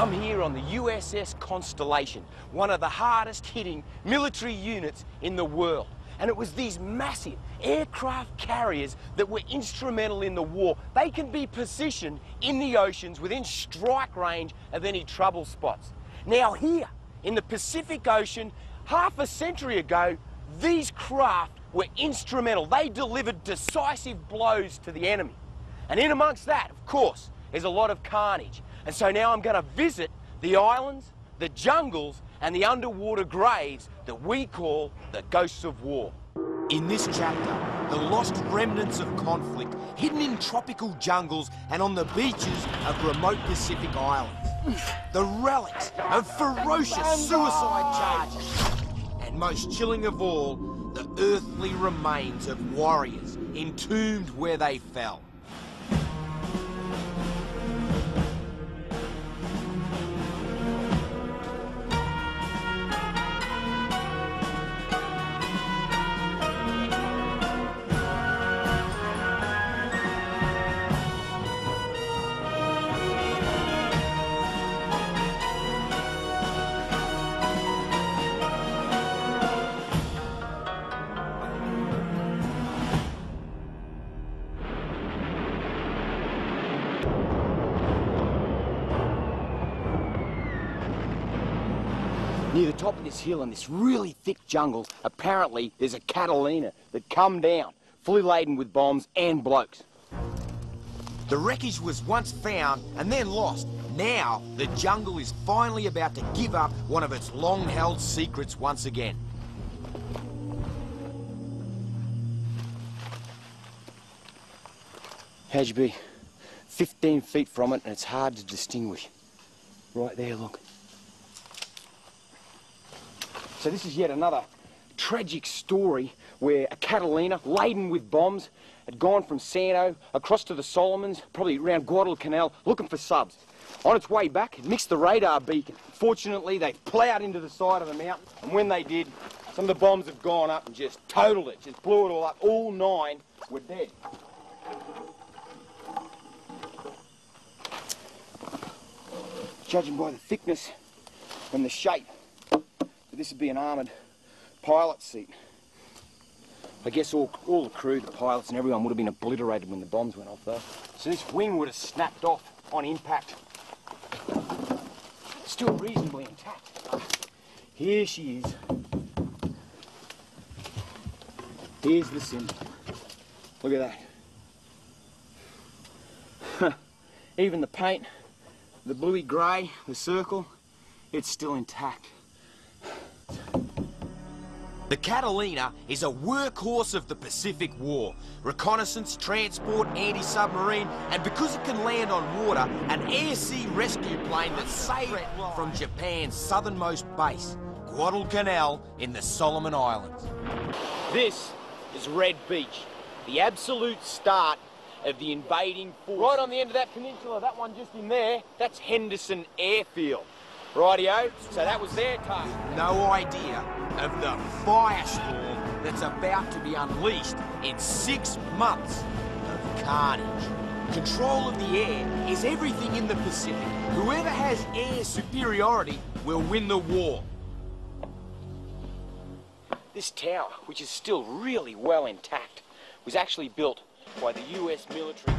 I'm here on the USS Constellation, one of the hardest hitting military units in the world. And it was these massive aircraft carriers that were instrumental in the war. They can be positioned in the oceans within strike range of any trouble spots. Now here, in the Pacific Ocean, half a century ago, these craft were instrumental. They delivered decisive blows to the enemy. And in amongst that, of course, there's a lot of carnage. And so now I'm going to visit the islands, the jungles, and the underwater graves that we call the Ghosts of War. In this chapter, the lost remnants of conflict hidden in tropical jungles and on the beaches of remote Pacific islands. The relics of ferocious suicide charges. And most chilling of all, the earthly remains of warriors entombed where they fell. Near the top of this hill in this really thick jungle, apparently there's a Catalina that come down, fully laden with bombs and blokes. The wreckage was once found and then lost. Now, the jungle is finally about to give up one of its long-held secrets once again. How'd you be? 15 feet from it and it's hard to distinguish. Right there, look. So this is yet another tragic story where a Catalina laden with bombs had gone from Santo across to the Solomons, probably around Guadalcanal, looking for subs. On its way back, it missed the radar beacon. Fortunately, they ploughed into the side of the mountain, and when they did, some of the bombs have gone up and just totaled it, just blew it all up. All 9 were dead. Judging by the thickness and the shape, this would be an armoured pilot seat. I guess all the crew, the pilots and everyone would have been obliterated when the bombs went off though. So this wing would have snapped off on impact. Still reasonably intact. Here she is. Here's the symbol. Look at that. Even the paint, the bluey grey, the circle, it's still intact. The Catalina is a workhorse of the Pacific War. Reconnaissance, transport, anti-submarine, and because it can land on water, an air-sea rescue plane that saved from Japan's southernmost base, Guadalcanal in the Solomon Islands. This is Red Beach, the absolute start of the invading force. Right on the end of that peninsula, that one just in there, that's Henderson Airfield. Rightio, so that was their task. No idea of the firestorm that's about to be unleashed in 6 months of carnage. Control of the air is everything in the Pacific. Whoever has air superiority will win the war. This tower, which is still really well intact, was actually built by the US military